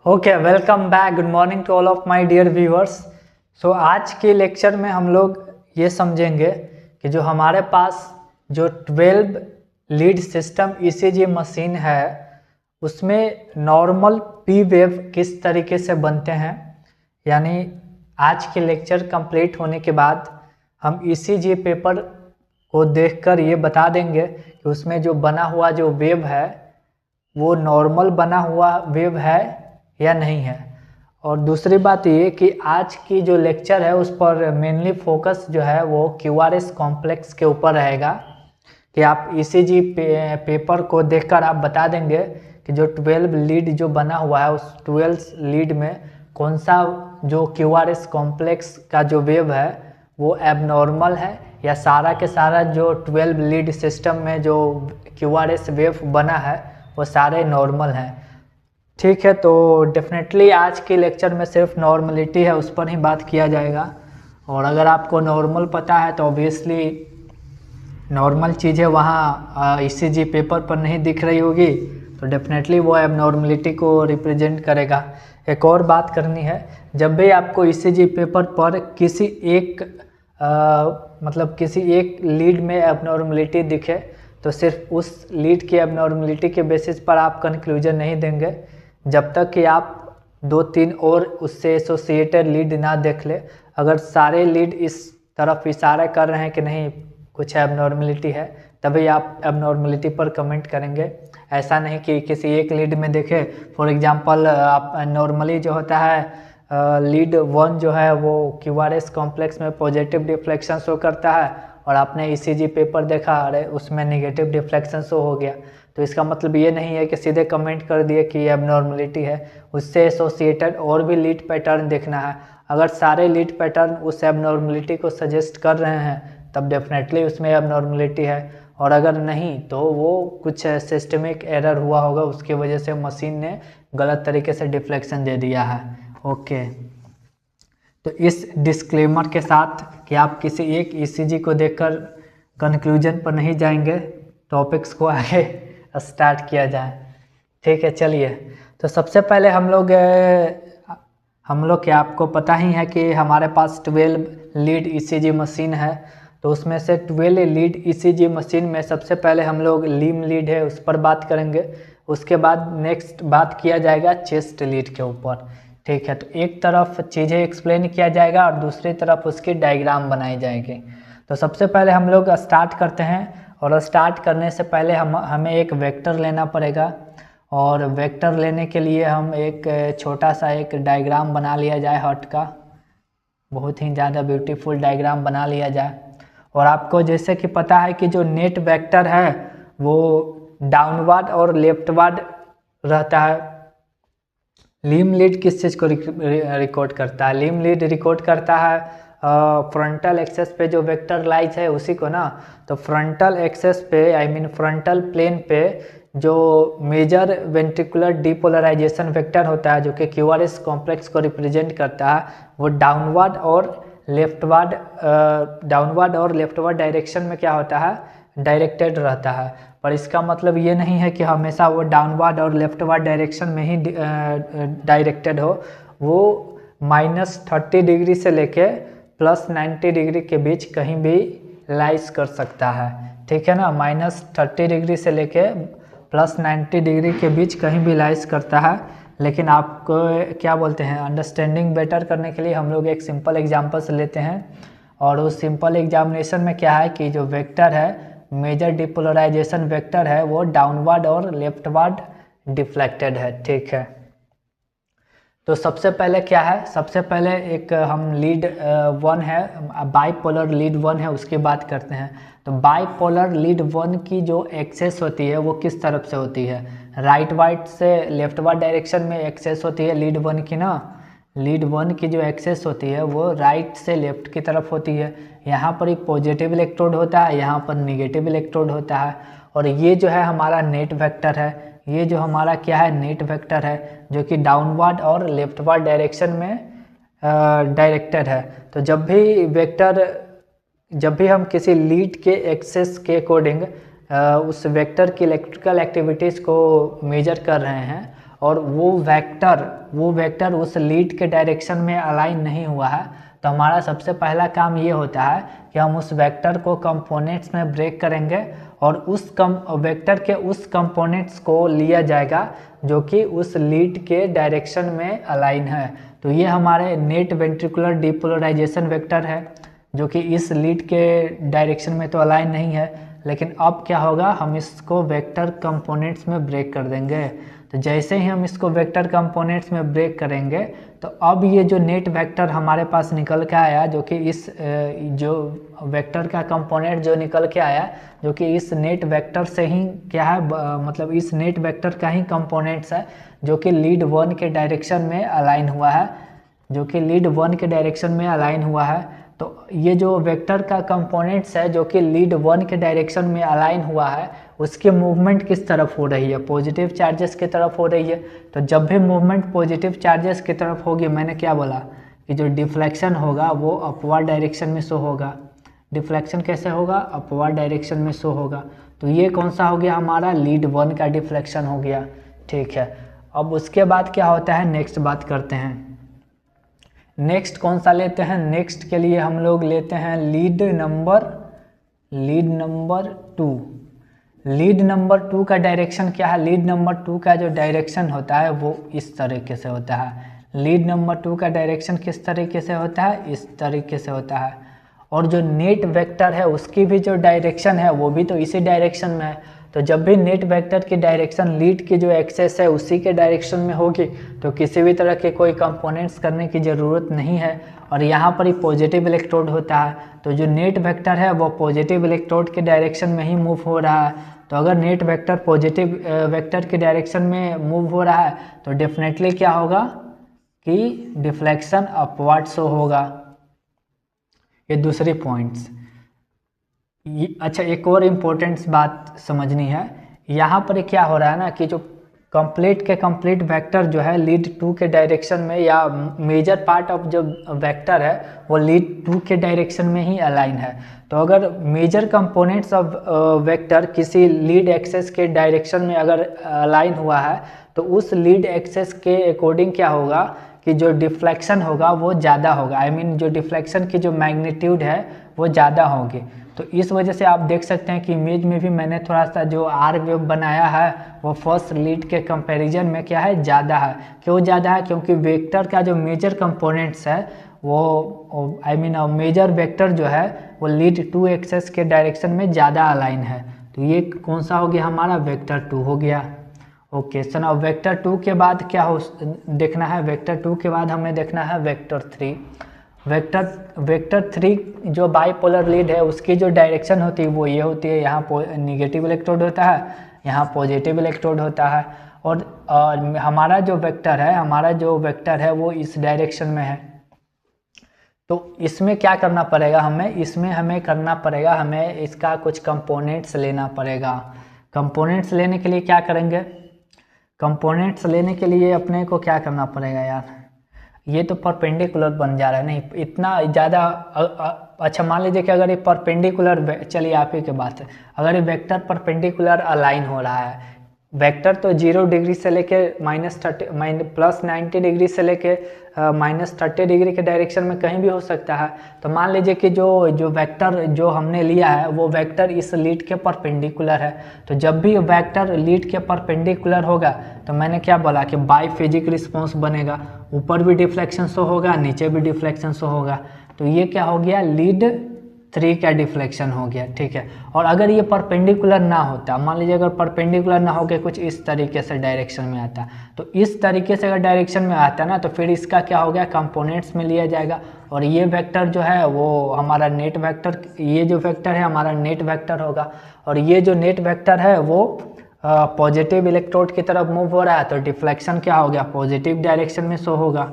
Okay, welcome back. Good morning to all of my dear viewers. So आज के lecture में हम लोग ये समझेंगे कि जो हमारे पास जो 12 लीड सिस्टम ईसीजी मशीन है उसमें नॉर्मल पी वेव किस तरीके से बनते हैं। यानी आज के लेक्चर कंप्लीट होने के बाद हम ईसीजी पेपर को देखकर ये बता देंगे कि उसमें जो बना हुआ जो वेव है वो नॉर्मल बना हुआ वेव है या नहीं है। और दूसरी बात ये कि आज की जो लेक्चर है उस पर मेनली फोकस जो है वो क्यूआरएस कॉम्प्लेक्स के ऊपर रहेगा कि आप ईसीजी पेपर को देखकर आप बता देंगे कि जो 12 लीड जो बना हुआ है उस 12 लीड में कौन सा जो क्यूआरएस कॉम्प्लेक्स का जो वेव है वो एबनॉर्मल है या सारा के सारा जो 12 लीड सिस्टम में जो क्यूआरएस वेव बना है वो सारे नॉर्मल हैं। ठीक है, तो डेफिनेटली आज के लेक्चर में सिर्फ नॉर्मलिटी है उस पर ही बात किया जाएगा। और अगर आपको नॉर्मल पता है तो ऑब्वियसली नॉर्मल चीज़ें वहाँ ईसीजी पेपर पर नहीं दिख रही होगी, तो डेफिनेटली वो एबनॉर्मलिटी को रिप्रेजेंट करेगा। एक और बात करनी है, जब भी आपको ईसीजी पेपर पर किसी एक किसी एक लीड में एबनॉर्मलिटी दिखे तो सिर्फ उस लीड की एबनॉर्मलिटी के बेसिस पर आप कंक्लूजन नहीं देंगे जब तक कि आप 2-3 और उससे एसोसिएटेड लीड ना देख ले। अगर सारे लीड इस तरफ इशारा कर रहे हैं कि नहीं कुछ एबनॉर्मलिटी है तभी आप एबनॉर्मलिटी पर कमेंट करेंगे। ऐसा नहीं कि किसी एक लीड में देखे। फॉर एग्जांपल आप नॉर्मली जो होता है लीड 1 जो है वो क्यूआरएस कॉम्प्लेक्स में पॉजिटिव डिफ्लेक्शन शो करता है और आपने ईसीजी पेपर देखा अरे उसमें नेगेटिव डिफ्लेक्शन शो हो गया, तो इसका मतलब ये नहीं है कि सीधे कमेंट कर दिए कि एबनॉर्मलिटी है। उससे एसोसिएटेड और भी लीड पैटर्न देखना है। अगर सारे लीड पैटर्न उस एबनॉर्मलिटी को सजेस्ट कर रहे हैं तब डेफिनेटली उसमें एबनॉर्मलिटी है, और अगर नहीं तो वो कुछ सिस्टमिक एरर हुआ होगा, उसकी वजह से मशीन ने गलत तरीके से डिफ्लेक्शन दे दिया है। ओके, तो इस डिस्क्लेमर के साथ कि आप किसी एक ईसीजी को देखकर कंक्लूजन पर नहीं जाएंगे, टॉपिक्स को आगे स्टार्ट किया जाए। ठीक है, चलिए। तो सबसे पहले हम लोग क्या आपको पता ही है कि हमारे पास 12 लीड ईसीजी मशीन है, तो उसमें से 12 लीड ईसीजी मशीन में सबसे पहले हम लोग लीम लीड है उस पर बात करेंगे। उसके बाद नेक्स्ट बात किया जाएगा चेस्ट लीड के ऊपर। ठीक है, तो एक तरफ चीज़ें एक्सप्लेन किया जाएगा और दूसरी तरफ उसकी डायग्राम बनाई जाएगी। तो सबसे पहले हम लोग स्टार्ट करते हैं, और स्टार्ट करने से पहले हमें एक वेक्टर लेना पड़ेगा, और वेक्टर लेने के लिए हम एक छोटा सा एक डायग्राम बना लिया जाए हर्ट का। बहुत ही ज़्यादा ब्यूटीफुल डायग्राम बना लिया जाए। और आपको जैसे कि पता है कि जो नेट वेक्टर है वो डाउनवर्ड और लेफ्टवर्ड रहता है। लीम लीड किस चीज़ को रिकॉर्ड करता है? लीम लीड रिकॉर्ड करता है फ्रंटल एक्सेस पे जो वेक्टर लाइज है उसी को ना। तो फ्रंटल एक्सेस पे फ्रंटल प्लेन पे जो मेजर वेंट्रिकुलर डीपोलराइजेशन वेक्टर होता है जो कि क्यूआरएस कॉम्प्लेक्स को रिप्रेजेंट करता है, वो डाउनवर्ड और लेफ्टवर्ड डायरेक्शन में क्या होता है, डायरेक्टेड रहता है। पर इसका मतलब ये नहीं है कि हमेशा वो डाउनवर्ड और लेफ्टवर्ड डायरेक्शन में ही डायरेक्टेड हो। वो -30 डिग्री से लेके +90 डिग्री के बीच कहीं भी लाइज कर सकता है। ठीक है ना, -30 डिग्री से लेके +90 डिग्री के बीच कहीं भी लाइज करता है। लेकिन आपको क्या बोलते हैं, अंडरस्टैंडिंग बेटर करने के लिए हम लोग एक सिंपल एग्जाम्पल्स लेते हैं। और उस सिंपल एग्जामिनेशन में क्या है कि जो वेक्टर है मेजर डिपोलराइजेशन वेक्टर है वो डाउनवर्ड और लेफ्टवर्ड डिफ्लेक्टेड है। ठीक है, तो सबसे पहले क्या है, सबसे पहले एक हम लीड 1 है, बाइपोलर लीड 1 है, उसकी बात करते हैं। तो बाइपोलर लीड 1 की जो एक्सेस होती है वो किस तरफ से होती है, राइट वाइट से लेफ्टवर्ड डायरेक्शन में एक्सेस होती है लीड 1 की ना। लीड 1 की जो एक्सेस होती है वो राइट से लेफ्ट की तरफ होती है। यहाँ पर एक पॉजिटिव इलेक्ट्रोड होता है, यहाँ पर निगेटिव इलेक्ट्रोड होता है। और ये जो है हमारा नेट वेक्टर है, ये जो हमारा क्या है, नेट वेक्टर है जो कि डाउनवर्ड और लेफ्टवर्ड डायरेक्शन में डायरेक्टेड है। तो जब भी हम किसी लीड के एक्सेस के अकॉर्डिंग उस वेक्टर की इलेक्ट्रिकल एक्टिविटीज़ को मेजर कर रहे हैं और वो वेक्टर उस लीड के डायरेक्शन में अलाइन नहीं हुआ है, तो हमारा सबसे पहला काम ये होता है कि हम उस वेक्टर को कंपोनेंट्स में ब्रेक करेंगे और उस वेक्टर के उस कंपोनेंट्स को लिया जाएगा जो कि उस लीड के डायरेक्शन में अलाइन है। तो ये हमारे नेट वेंट्रिकुलर डिपोलराइजेशन वेक्टर है जो कि इस लीड के डायरेक्शन में तो अलाइन नहीं है, लेकिन अब क्या होगा, हम इसको वेक्टर कंपोनेंट्स में ब्रेक कर देंगे। तो जैसे ही हम इसको वेक्टर कंपोनेंट्स में ब्रेक करेंगे तो अब ये जो नेट वेक्टर हमारे पास निकल के आया, जो कि इस जो वेक्टर का कंपोनेंट जो निकल के आया जो कि इस नेट वेक्टर से ही क्या है, मतलब इस नेट वेक्टर का ही कंपोनेंट्स है जो कि लीड 1 के डायरेक्शन में अलाइन हुआ है, जो कि लीड 1 के डायरेक्शन में अलाइन हुआ है। तो ये जो वेक्टर का कंपोनेंट्स है जो कि लीड 1 के डायरेक्शन में अलाइन हुआ है, उसकी मूवमेंट किस तरफ हो रही है, पॉजिटिव चार्जेस की तरफ हो रही है। तो जब भी मूवमेंट पॉजिटिव चार्जेस की तरफ होगी, मैंने क्या बोला कि जो डिफ्लेक्शन होगा वो अपवर्ड डायरेक्शन में शो होगा। डिफ्लेक्शन कैसे होगा, अपवर्ड डायरेक्शन में शो होगा। तो ये कौन सा हो गया, हमारा लीड 1 का डिफ्लेक्शन हो गया। ठीक है, अब उसके बाद क्या होता है, नेक्स्ट बात करते हैं। नेक्स्ट कौन सा लेते हैं, नेक्स्ट के लिए हम लोग लेते हैं लीड नंबर 2। लीड नंबर 2 का डायरेक्शन क्या है, लीड नंबर 2 का जो डायरेक्शन होता है वो इस तरीके से होता है। लीड नंबर 2 का डायरेक्शन किस तरीके से होता है, इस तरीके से होता है। और जो नेट वेक्टर है उसकी भी जो डायरेक्शन है वो भी तो इसी डायरेक्शन में है। तो जब भी नेट वेक्टर की डायरेक्शन लीड की जो एक्सेस है उसी के डायरेक्शन में होगी तो किसी भी तरह के कोई कंपोनेंट्स करने की ज़रूरत नहीं है। और यहाँ पर ही पॉजिटिव इलेक्ट्रोड होता है, तो जो नेट वेक्टर है वो पॉजिटिव इलेक्ट्रोड के डायरेक्शन में ही मूव हो रहा है। तो अगर नेट वेक्टर पॉजिटिव वेक्टर के डायरेक्शन में मूव हो रहा है तो डेफिनेटली क्या होगा कि डिफ्लेक्शन अपवर्ड शो होगा। ये दूसरी पॉइंट्स। अच्छा, एक और इम्पोर्टेंट बात समझनी है, यहाँ पर क्या हो रहा है ना कि जो कंप्लीट वेक्टर जो है लीड 2 के डायरेक्शन में, या मेजर पार्ट ऑफ जो वेक्टर है वो लीड 2 के डायरेक्शन में ही अलाइन है। तो अगर मेजर कंपोनेंट्स ऑफ वेक्टर किसी लीड एक्सेस के डायरेक्शन में अगर अलाइन हुआ है तो उस लीड एक्सेस के अकॉर्डिंग क्या होगा कि जो डिफ्लेक्शन होगा वो ज़्यादा होगा। आई मीन जो डिफ्लेक्शन की जो मैग्नीट्यूड है वो ज़्यादा होगी। तो इस वजह से आप देख सकते हैं कि इमेज में भी मैंने थोड़ा सा जो आर वेव बनाया है वो फर्स्ट लीड के कंपैरिजन में क्या है, ज़्यादा है। क्यों ज़्यादा है, क्योंकि वेक्टर का जो मेजर कंपोनेंट्स है वो आई मीन मेजर वेक्टर जो है वो लीड 2 एक्सेस के डायरेक्शन में ज़्यादा अलाइन है। तो ये कौन सा हो गया, हमारा वेक्टर 2 हो गया। ओके सर, अब वेक्टर 2 के बाद क्या हो देखना है, वेक्टर 2 के बाद हमें देखना है वेक्टर 3। वेक्टर 3 जो बाईपोलर लीड है उसकी जो डायरेक्शन होती है वो ये होती है, यहाँ निगेटिव इलेक्ट्रोड होता है, यहाँ पॉजिटिव इलेक्ट्रोड होता है। और हमारा जो वेक्टर है वो इस डायरेक्शन में है। तो इसमें क्या करना पड़ेगा हमें, हमें करना पड़ेगा, हमें इसका कुछ कंपोनेंट्स लेना पड़ेगा। कंपोनेंट्स लेने के लिए क्या करेंगे, कंपोनेंट्स लेने के लिए अपने को क्या करना पड़ेगा यार, ये तो परपेंडिकुलर बन जा रहा है, नहीं इतना ज़्यादा। अच्छा मान लीजिए कि अगर ये परपेंडिकुलर, चलिए आप ही के बात है, अगर ये वेक्टर परपेंडिकुलर अलाइन हो रहा है, वेक्टर तो 0 डिग्री से लेके प्लस 90 डिग्री से लेके -30 डिग्री के डायरेक्शन में कहीं भी हो सकता है। तो मान लीजिए कि जो वेक्टर जो हमने लिया है वो वेक्टर इस लीड के परपेंडिकुलर है। तो जब भी वेक्टर लीड के परपेंडिकुलर होगा तो मैंने क्या बोला कि बाईफेजिक रिस्पॉन्स बनेगा, ऊपर भी डिफ्लेक्शन शो होगा, नीचे भी डिफ्लेक्शन शो होगा। तो ये क्या हो गया, लीड 3 का डिफ्लेक्शन हो गया। ठीक है, और अगर ये परपेंडिकुलर ना होता, मान लीजिए अगर परपेंडिकुलर ना होकर कुछ इस तरीके से डायरेक्शन में आता, तो इस तरीके से अगर डायरेक्शन में आता ना तो फिर इसका क्या हो गया, कंपोनेंट्स में लिया जाएगा। और ये वेक्टर जो है वो हमारा नेट वेक्टर, ये जो वेक्टर है हमारा नेट वेक्टर होगा। और ये जो नेट वेक्टर है वो पॉजिटिव इलेक्ट्रोड की तरफ मूव हो रहा है, तो डिफ्लेक्शन क्या हो गया, पॉजिटिव डायरेक्शन में शो होगा।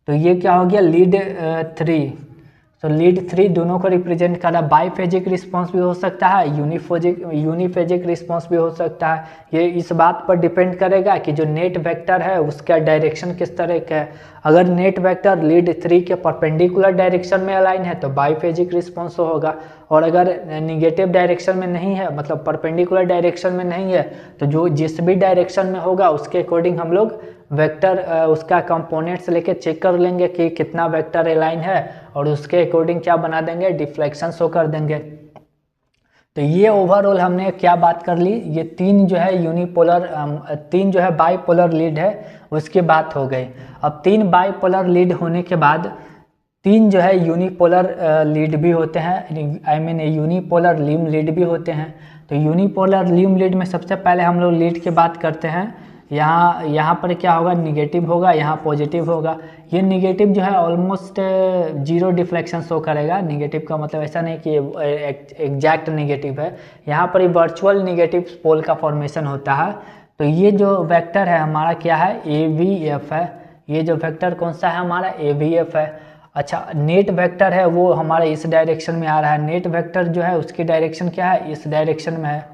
तो ये क्या हो गया, लीड 3। तो लीड 3 दोनों को रिप्रेजेंट कर रहा है। बाईफेजिक रिस्पॉन्स भी हो सकता है, यूनिफेजिक रिस्पॉन्स भी हो सकता है। ये इस बात पर डिपेंड करेगा कि जो नेट वेक्टर है उसका डायरेक्शन किस तरह का है। अगर नेट वेक्टर लीड 3 के परपेंडिकुलर डायरेक्शन में अलाइन है तो बाईफेजिक रिस्पॉन्स होगा, और अगर निगेटिव डायरेक्शन में नहीं है, मतलब परपेंडिकुलर डायरेक्शन में नहीं है, तो जो जिस भी डायरेक्शन में होगा उसके अकॉर्डिंग हम लोग वेक्टर उसका कंपोनेंट्स लेके चेक कर लेंगे कि कितना वेक्टर अलाइन है, और उसके अकॉर्डिंग क्या बना देंगे, डिफ्लेक्शन शो कर देंगे। तो ये ओवरऑल हमने क्या बात कर ली, ये तीन जो है यूनिपोलर, तीन जो है बाईपोलर लीड है उसकी बात हो गई। अब तीन बाईपोलर लीड होने के बाद तीन जो है यूनिपोलर लीड भी होते हैं, आई मीन यूनिपोलर लीम लीड भी होते हैं। तो यूनिपोलर लीम लीड में सबसे पहले हम लोग लीड की बात करते हैं। यहाँ पर क्या होगा, निगेटिव होगा, यहाँ पॉजिटिव होगा। ये निगेटिव जो है ऑलमोस्ट जीरो डिफ्लेक्शन शो करेगा। निगेटिव का मतलब ऐसा नहीं कि एग्जैक्ट निगेटिव है, यहाँ पर ही वर्चुअल निगेटिव पोल का फॉर्मेशन होता है। तो ये जो वेक्टर है हमारा क्या है, AVF है। ये जो वेक्टर कौन सा है हमारा, AVF है। अच्छा, नेट वेक्टर है वो हमारा इस डायरेक्शन में आ रहा है। नेट वेक्टर जो है उसकी डायरेक्शन क्या है, इस डायरेक्शन में है।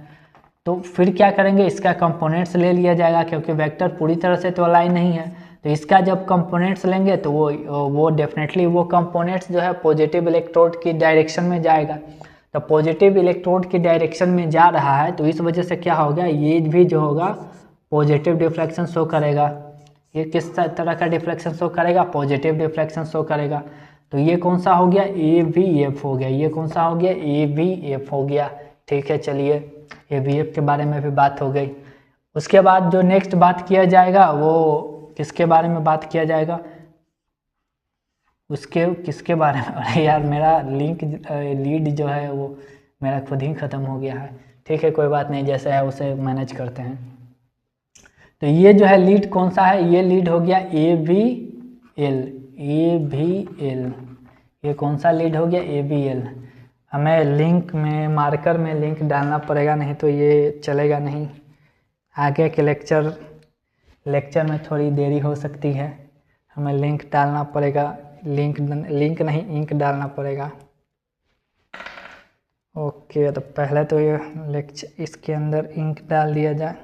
तो फिर क्या करेंगे, इसका कंपोनेंट्स ले लिया जाएगा, क्योंकि वेक्टर पूरी तरह से तो अलाइन नहीं है। तो इसका जब कंपोनेंट्स लेंगे तो वो डेफिनेटली वो कंपोनेंट्स जो है पॉजिटिव इलेक्ट्रोड की डायरेक्शन में जाएगा। तो पॉजिटिव इलेक्ट्रोड की डायरेक्शन में जा रहा है, तो इस वजह से क्या होगा, ये भी जो होगा पॉजिटिव डिफ्लेक्शन शो करेगा। ये किस तरह का डिफ्लेक्शन शो करेगा, पॉजिटिव डिफ्लेक्शन शो करेगा। तो ये कौन सा हो गया, AVF हो गया। ये कौन सा हो गया, AVF हो गया। ठीक है, चलिए AVF के बारे में भी बात हो गई। उसके बाद जो नेक्स्ट बात किया जाएगा वो किसके बारे में बात किया जाएगा, उसके किसके बारे में, अरे यार मेरा लीड जो है वो मेरा खुद ही ख़त्म हो गया है। ठीक है, कोई बात नहीं, जैसे है उसे मैनेज करते हैं। तो ये जो है लीड कौन सा है, ये लीड हो गया AVL। ये कौन सा लीड हो गया, AVL। हमें लिंक में, मार्कर में लिंक डालना पड़ेगा, नहीं तो ये चलेगा नहीं। आगे के लेक्चर में थोड़ी देरी हो सकती है, हमें लिंक डालना पड़ेगा। लिंक नहीं, इंक डालना पड़ेगा। ओके, तो पहले तो ये लेक्चर इसके अंदर इंक डाल दिया जाए,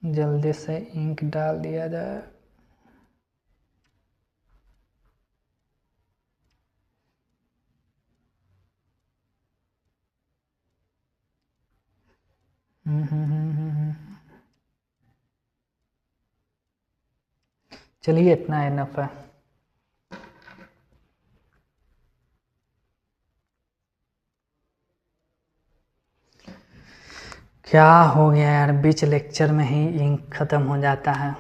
जल्दी से इंक डाल दिया जाए। चलिए, इतना इनफ है। क्या हो गया यार, बीच लेक्चर में ही इंक ख़त्म हो जाता है।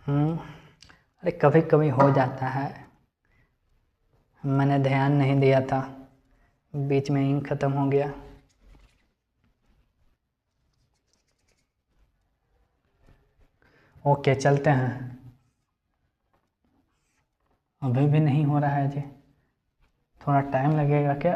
अरे कभी कभी हो जाता है, मैंने ध्यान नहीं दिया था, बीच में इंक ख़त्म हो गया। ओके, चलते हैं। अभी भी नहीं हो रहा है जी, थोड़ा टाइम लगेगा क्या।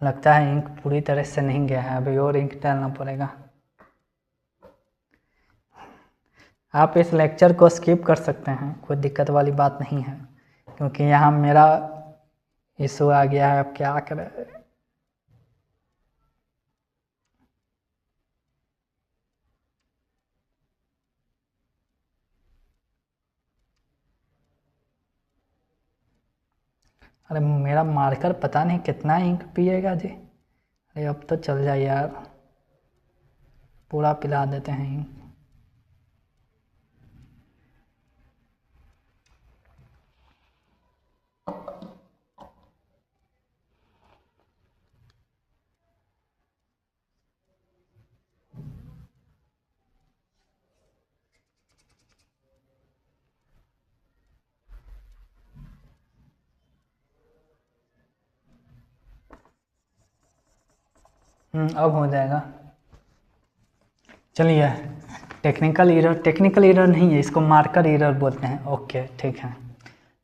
लगता है इंक पूरी तरह से नहीं गया है, अभी और इंक डालना पड़ेगा। आप इस लेक्चर को स्किप कर सकते हैं, कोई दिक्कत वाली बात नहीं है, क्योंकि यहाँ मेरा इशू आ गया है। अब क्या करें, अरे मेरा मार्कर पता नहीं कितना इंक पिएगा जी। अरे अब तो चल जाए यार, पूरा पिला देते हैं इंक। अब हो जाएगा। चलिए, टेक्निकल एरर नहीं है, इसको मार्कर एरर बोलते हैं। ओके, ठीक है।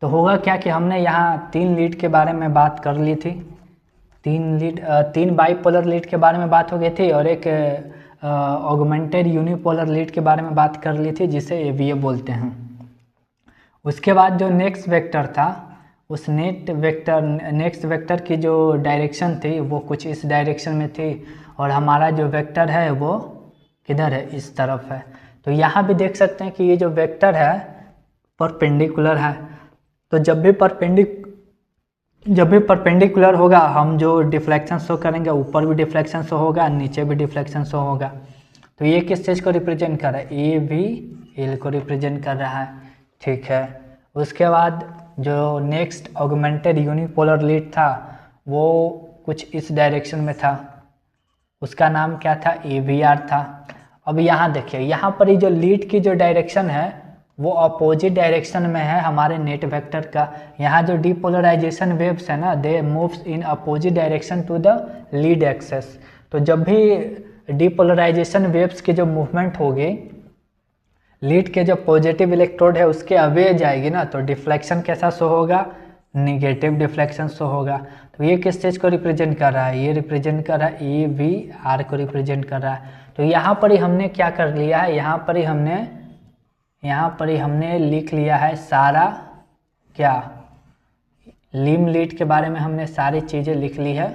तो होगा क्या कि हमने यहाँ तीन लीड के बारे में बात कर ली थी, तीन बाईपोलर लीड के बारे में बात हो गई थी, और एक ऑगमेंटेड यूनिपोलर लीड के बारे में बात कर ली थी, जिसे AVA बोलते हैं। उसके बाद जो नेक्स्ट वेक्टर था, उस नेक्स्ट वेक्टर की जो डायरेक्शन थी वो कुछ इस डायरेक्शन में थी, और हमारा जो वेक्टर है वो किधर है, इस तरफ है। तो यहाँ भी देख सकते हैं कि ये जो वेक्टर है परपेंडिकुलर है। तो जब भी परपेंडिकुलर होगा हम जो डिफ्लेक्शन शो करेंगे, ऊपर भी डिफ्लेक्शन शो होगा, नीचे भी डिफ्लेक्शन शो होगा। तो ये किस चीज़ को रिप्रेजेंट कर रहा है, ए भी एल को रिप्रेजेंट कर रहा है, ठीक है। उसके बाद जो नेक्स्ट ऑगमेंटेड यूनिपोलर लीड था वो कुछ इस डायरेक्शन में था, उसका नाम क्या था, AVR था। अब यहाँ देखिए, यहाँ पर ये जो लीड की जो डायरेक्शन है वो अपोजिट डायरेक्शन में है हमारे नेट वेक्टर का। यहाँ जो डीपोलराइजेशन वेव्स है ना, they moves in opposite direction to the lead axis. तो जब भी डीपोलराइजेशन वेव्स की जो मूवमेंट होगी, लीड के जो पॉजिटिव इलेक्ट्रोड है उसके अवे जाएगी ना, तो डिफ्लेक्शन कैसा शो होगा, निगेटिव डिफ्लेक्शन शो होगा। तो ये किस चीज़ को रिप्रेजेंट कर रहा है, ये रिप्रेजेंट कर रहा है AVR को रिप्रेजेंट कर रहा है। तो यहाँ पर ही हमने क्या कर लिया है, यहाँ पर ही हमने लिख लिया है सारा क्या, लीम लीड के बारे में हमने सारी चीज़ें लिख ली है।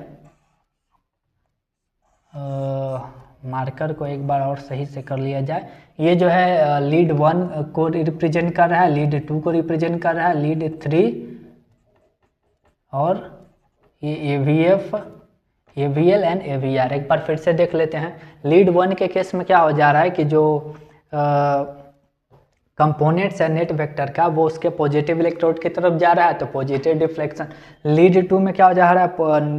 मार्कर को एक बार और सही से कर लिया जाए। ये जो है लीड 1 को रिप्रेजेंट कर रहा है, लीड 2 को रिप्रेजेंट कर रहा है, लीड 3 और ये AVL एंड AVR। एक बार फिर से देख लेते हैं। लीड 1 के केस में क्या हो जा रहा है कि जो कंपोनेंट्स है नेट वेक्टर का वो उसके पॉजिटिव इलेक्ट्रोड की तरफ जा रहा है, तो पॉजिटिव डिफ्लेक्शन। लीड 2 में क्या हो जा रहा है,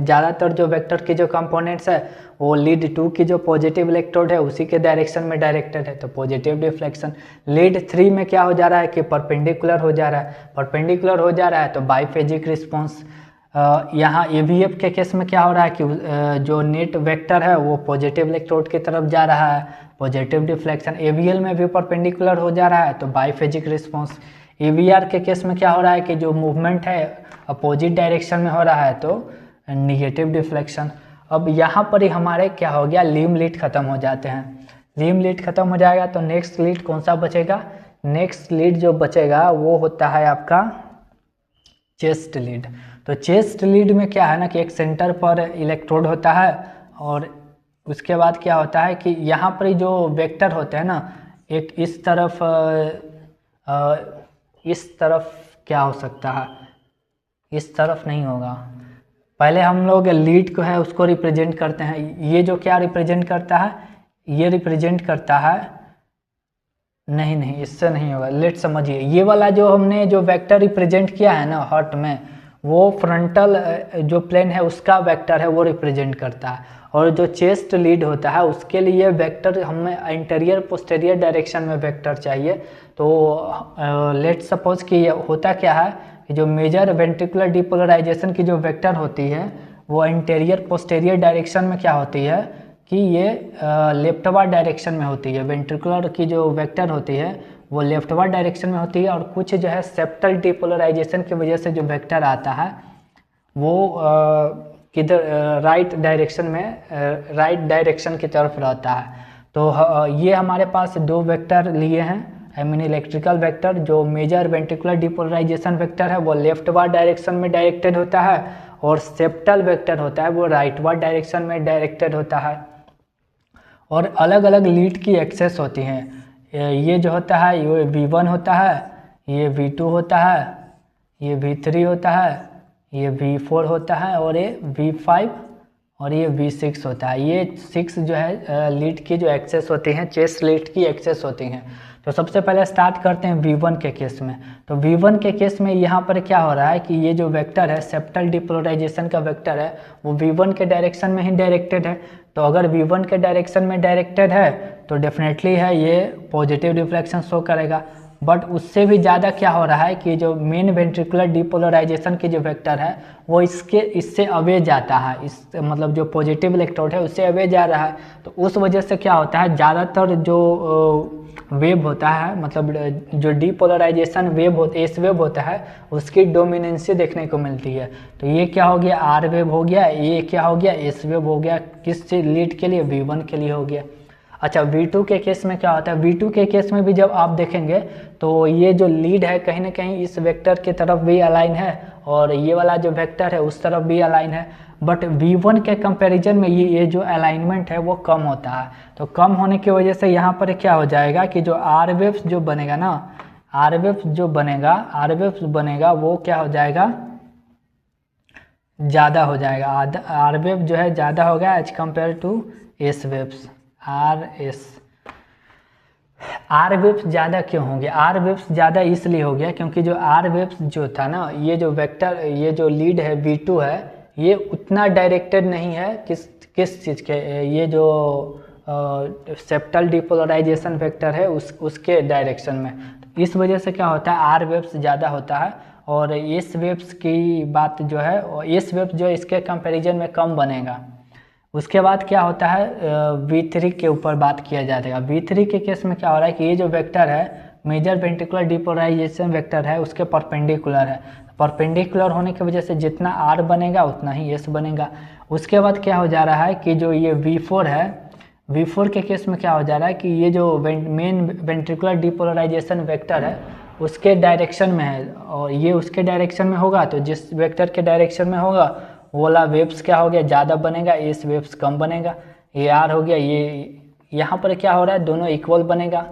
ज़्यादातर जो वेक्टर की जो कंपोनेंट्स है वो लीड 2 की जो पॉजिटिव इलेक्ट्रोड है उसी के डायरेक्शन में डायरेक्टेड है, तो पॉजिटिव डिफ्लेक्शन। लीड 3 में क्या हो जा रहा है कि परपेंडिकुलर हो जा रहा है, तो बाईफेजिक रिस्पॉन्स। यहाँ AVF के केस में क्या हो रहा है कि जो नेट वेक्टर है वो पॉजिटिव इलेक्ट्रोड की तरफ जा रहा है, पॉजिटिव डिफ्लेक्शन। AVL में भी परपेंडिकुलर हो जा रहा है, तो बाईफेजिक रिस्पॉन्स। AVR के केस में क्या हो रहा है कि जो मूवमेंट है अपोजिट डायरेक्शन में हो रहा है, तो निगेटिव डिफ्लेक्शन। अब यहाँ पर ही हमारे क्या हो गया, लीम लीड खत्म हो जाते हैं। लीम लीड खत्म हो जाएगा तो नेक्स्ट लीड कौन सा बचेगा, नेक्स्ट लीड जो बचेगा वो होता है आपका चेस्ट लीड। तो चेस्ट लीड में क्या है ना कि एक सेंटर पर इलेक्ट्रोड होता है और उसके बाद क्या होता है कि यहाँ पर जो वेक्टर होते हैं ना, एक इस तरफ क्या हो सकता है, इस तरफ नहीं होगा। पहले हम लोग लीड को है उसको रिप्रेजेंट करते हैं, ये जो क्या रिप्रेजेंट करता है, ये रिप्रेजेंट करता है, नहीं इससे नहीं होगा। लेट समझिए, ये वाला जो हमने जो वेक्टर रिप्रेजेंट किया है ना हॉट में, वो फ्रंटल जो प्लेन है उसका वेक्टर है वो रिप्रेजेंट करता है। और जो चेस्ट लीड होता है उसके लिए वेक्टर हमें इंटीरियर पोस्टीरियर डायरेक्शन में वेक्टर चाहिए। तो लेट सपोज कि होता क्या है कि जो मेजर वेंट्रिकुलर डिपोलराइजेशन की जो वेक्टर होती है वो इंटीरियर पोस्टीरियर डायरेक्शन में क्या होती है कि ये लेफ्टवर्ड डायरेक्शन में होती है। वेंट्रिकुलर की जो वेक्टर होती है वो लेफ्टवर्ड डायरेक्शन में होती है, और कुछ जो है सेप्टल डिपोलराइजेशन की वजह से जो वेक्टर आता है वो किधर राइट डायरेक्शन की तरफ रहता है। तो ये हमारे पास दो वेक्टर लिए हैं, आई मीन इलेक्ट्रिकल वेक्टर। जो मेजर वेंट्रिकुलर डिपोलराइजेशन वेक्टर है वो लेफ्टवर्ड डायरेक्शन में डायरेक्टेड होता है, और सेप्टल वेक्टर होता है वो राइटवर्ड डायरेक्शन में डायरेक्टेड होता है। और अलग अलग लीड की एक्सेस होती हैं। ये जो होता है ये V1 होता है, ये V2 होता है, ये V3 होता है, ये V4 होता है, और ये V5 और ये V6 होता है। ये 6 जो है लीड की जो एक्सेस होती हैं, चेस्ट लीड की एक्सेस होती हैं। तो सबसे पहले स्टार्ट करते हैं V1 के केस में। तो V1 के केस में यहाँ पर क्या हो रहा है कि ये जो वेक्टर है सेप्टल डिपोलराइजेशन का वेक्टर है वो V1 के डायरेक्शन में ही डायरेक्टेड है। तो अगर V1 के डायरेक्शन में डायरेक्टेड है तो डेफिनेटली है ये पॉजिटिव रिफ्लेक्शन शो करेगा। बट उससे भी ज़्यादा क्या हो रहा है कि जो मेन वेंट्रिकुलर डिपोलराइजेशन की जो वेक्टर है वो इससे अवे जाता है, इस मतलब जो पॉजिटिव इलेक्ट्रोड है उससे अवे जा रहा है। तो उस वजह से क्या होता है, ज़्यादातर जो वेव होता है, मतलब जो डीपोलराइजेशन वेव होता है, एस वेव होता है, उसकी डोमिनेंसी देखने को मिलती है। तो ये क्या हो गया, आर वेव हो गया, ये क्या हो गया, एस वेव हो गया। किस लीड के लिए, V1 के लिए हो गया। अच्छा V2 के केस में क्या होता है, V2 के केस में भी जब आप देखेंगे तो ये जो लीड है कहीं ना कहीं इस वेक्टर की तरफ भी अलाइन है और ये वाला जो वेक्टर है उस तरफ भी अलाइन है, बट V1 के कंपैरिजन में ये जो अलाइनमेंट है वो कम होता है। तो कम होने की वजह से यहाँ पर क्या हो जाएगा कि जो आर वेव्स जो बनेगा ना, आर वेव्स जो बनेगा वो क्या हो जाएगा, ज़्यादा हो जाएगा। आर वेव जो है ज़्यादा होगा as compare to S waves. R waves ज़्यादा क्यों होंगे, आर वेव्स ज़्यादा इसलिए हो गया क्योंकि जो आर वेव्स जो था ना, ये जो वेक्टर, ये जो लीड है V2 है, ये उतना डायरेक्टेड नहीं है किस चीज़ के, ये जो सेप्टल डिपोलराइजेशन वेक्टर है उसके डायरेक्शन में। इस वजह से क्या होता है, आर वेव्स ज़्यादा होता है और एस वेव्स की बात जो है, एस वेव्स जो इसके कंपैरिजन में कम बनेगा। उसके बाद क्या होता है, V3 के ऊपर बात किया जाएगा। V3 के केस में क्या हो रहा है कि ये जो वेक्टर है मेजर वेंट्रिकुलर डिपोलराइजेशन वेक्टर है उसके परपेंडिकुलर है, परपेंडिकुलर होने की वजह से जितना R बनेगा उतना ही S बनेगा। उसके बाद क्या हो जा रहा है कि जो ये V4 है, V4 के केस में क्या हो जा रहा है कि ये जो मेन वेंट्रिकुलर डिपोलराइजेशन वेक्टर है उसके डायरेक्शन में है और ये उसके डायरेक्शन में होगा, तो जिस वेक्टर के डायरेक्शन में होगा वो वाला वेव्स क्या हो गया, ज़्यादा बनेगा, एस वेव्स कम बनेगा। ये आर हो गया, ये यहाँ पर क्या हो रहा है, दोनों इक्वल बनेगा,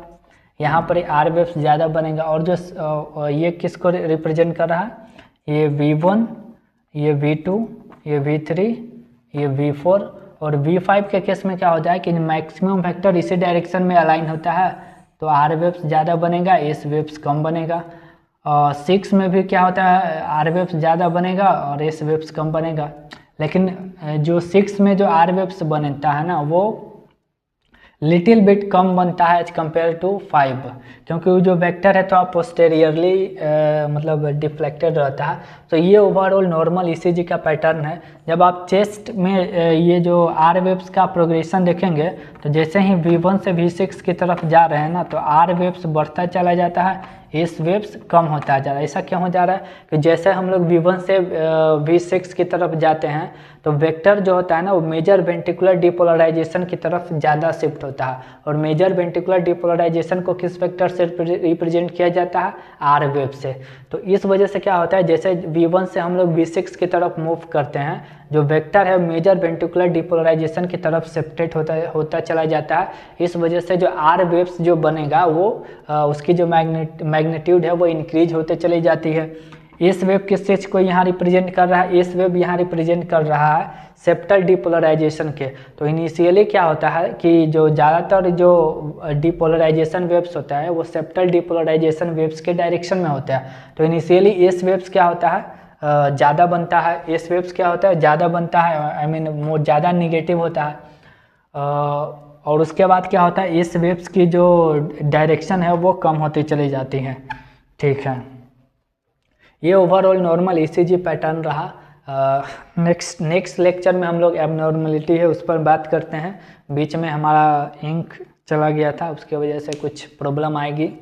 यहाँ पर आर वेव्स ज़्यादा बनेगा। और जो ये किसको रिप्रेजेंट कर रहा है, ये V1, ये V2, ये V3, ये V4 और V5 के केस में क्या हो जाए कि मैक्सिमम वेक्टर इसी डायरेक्शन में अलाइन होता है तो आर वेव्स ज़्यादा बनेगा, एस वेव्स कम बनेगा। 6 में भी क्या होता है, आर वेव्स ज़्यादा बनेगा और एस वेव्स कम बनेगा। लेकिन जो 6 में जो आर वेव्स बनता है ना वो लिटिल बिट कम बनता है एज कम्पेयर टू 5, क्योंकि वो जो वेक्टर है तो आप पोस्टेरियरली मतलब डिफ्लेक्टेड रहता है। तो ये ओवरऑल नॉर्मल ईसीजी का पैटर्न है। जब आप चेस्ट में ये जो आर वेव्स का प्रोग्रेशन देखेंगे तो जैसे ही V1 से V6 की तरफ जा रहे हैं ना तो आर वेव्स बढ़ता चला जाता है, एस वेव्स कम होता जा रहा है। ऐसा क्यों हो जा रहा है कि जैसे हम लोग V1 से V6 की तरफ जाते हैं तो वेक्टर जो होता है ना वो मेजर वेंट्रिकुलर डिपोलराइजेशन की तरफ ज़्यादा शिफ्ट होता है और मेजर वेंट्रिकुलर डिपोलराइजेशन को किस वेक्टर से रिप्रेजेंट किया जाता है, आर वेव से। तो इस वजह से क्या होता है, जैसे V1 से हम लोग V6 की तरफ मूव करते हैं जो वेक्टर है मेजर वेंट्रिकुलर डिपोलराइजेशन की तरफ शिफ्टेड होता चला जाता है। इस वजह से जो आर वेव्स जो बनेगा वो उसकी जो मैग्नीट्यूड है वो इंक्रीज होते चली जाती है। एस वेव किस चीज़ को यहाँ रिप्रेजेंट कर रहा है, एस वेव यहाँ रिप्रेजेंट कर रहा है सेप्टल डिपोलराइजेशन के। तो इनिशियली क्या होता है कि जो ज़्यादातर जो डिपोलराइजेशन वेव्स होता है वो सेप्टल डिपोलराइजेशन वेव्स के डायरेक्शन में होता है। तो इनिशियली एस वेव्स क्या होता है, ज़्यादा बनता है, एस वेव्स क्या होता है, ज़्यादा बनता है, आई मीन वो ज़्यादा निगेटिव होता है। और उसके बाद क्या होता है, एस वेव्स की जो डायरेक्शन है वो कम होती चली जाती है। ठीक है, ये ओवरऑल नॉर्मल ईसीजी पैटर्न रहा। नेक्स्ट लेक्चर में हम लोग एबनॉर्मलिटी है उस पर बात करते हैं। बीच में हमारा इंक चला गया था, उसकी वजह से कुछ प्रॉब्लम आएगी।